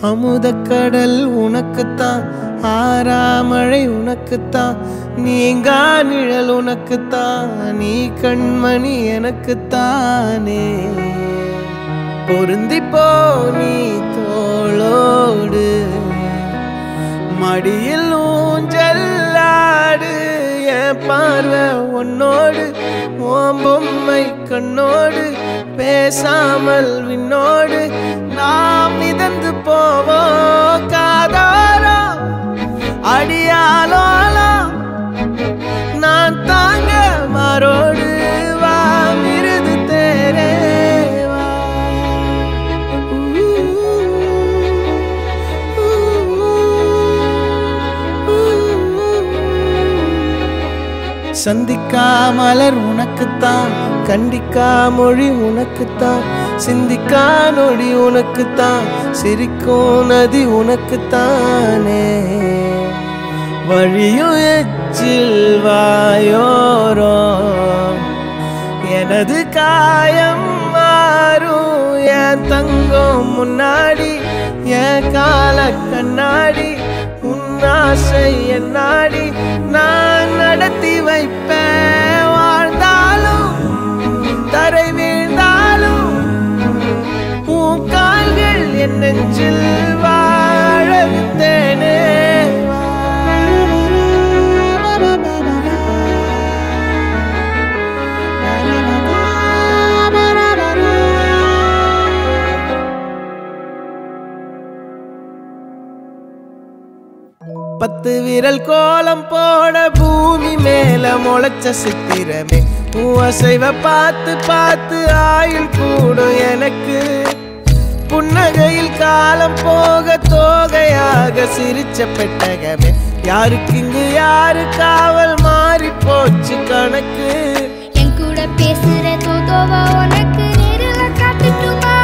அமுதக்கடல் உனக்குத்தான், ஆறாமழை உனக்குத்தான், நீங்கா நிழல் உனக்குத்தான், நீ கண்மணி எனக்குத்தானே. பொருந்திப்போ நீ தோளோடு, மடியில் ஊஞ்சல்லாடு, என் பார்வை உன்னோடு, ஓம் பொம்மை கண்ணோடு, பேசாமல் விண்ணோடு நாம் மிதந்து போவோம் காதாரோ அடியாலோலோ, நான் தாங்க மாரோடு வா மிருது தேரே வா. சந்திக்கா மலர் உனக்குத்தான், கண்டிக்கா மொழி உனக்குத்தான், சிந்திக்கா நொடி உனக்குத்தான், சிரிக்கும் நதி உனக்குத்தானே. வழியும் எச்சில் வாயோரோ எனது காயம் மாறும், என் தங்கம் முன்னாடி என் கால கண்ணாடி, உன் ஆசை என்னாடி நான் நடத்தி வைப்பேன். வாழ்ந்தாலும் தரை வீழ்ந்தாலும் உன் கால்கள் என் நெஞ்சில் வாழ விட்டேனே. பத்து விரல் கோலம் போட பூமி மேல முளைச்ச சித்திரமே, அசைவ பார்த்து பார்த்து ஆயுள் கூடும் எனக்கு. புன்னகையில் காலம் போக தோகையாக சிரிச்ச பெட்டகமே, யாருக்கு இங்கு யாரு காவல் மாறி போச்சு கணக்கு. என் கூட பேசுற தோதோவா உனக்கு நேரில் காட்டுட்டுமா,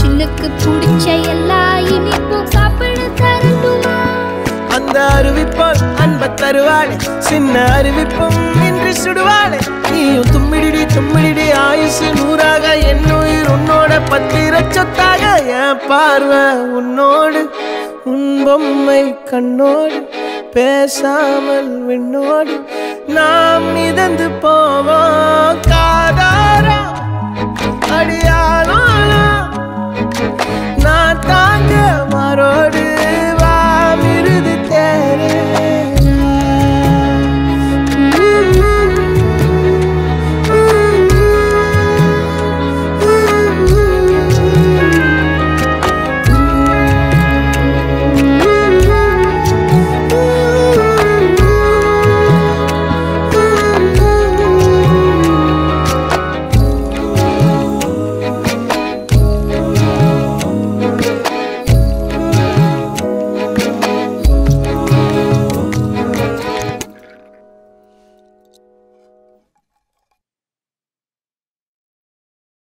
சின்னுக்கு பிடிச்ச எல்லா இனிப்பும் சாப்பிட தரட்டுமா. அந்த அறிவிப்போல் அன்ப தருவாளே, சின்ன அறிவிப்பும் இன்று சுடுவாளே. நீயும் தும்மிடி தும்மிடி ஆயுசு நூறாக, என் உயிர் உன்னோட பத்திர சொத்தாக. என் பார்வை உன்னோடு, உன் பொம்மை கண்ணோடு, பேசாமல் விண்ணோடு நாம் மிதந்து போவோம் காதாரா அடிய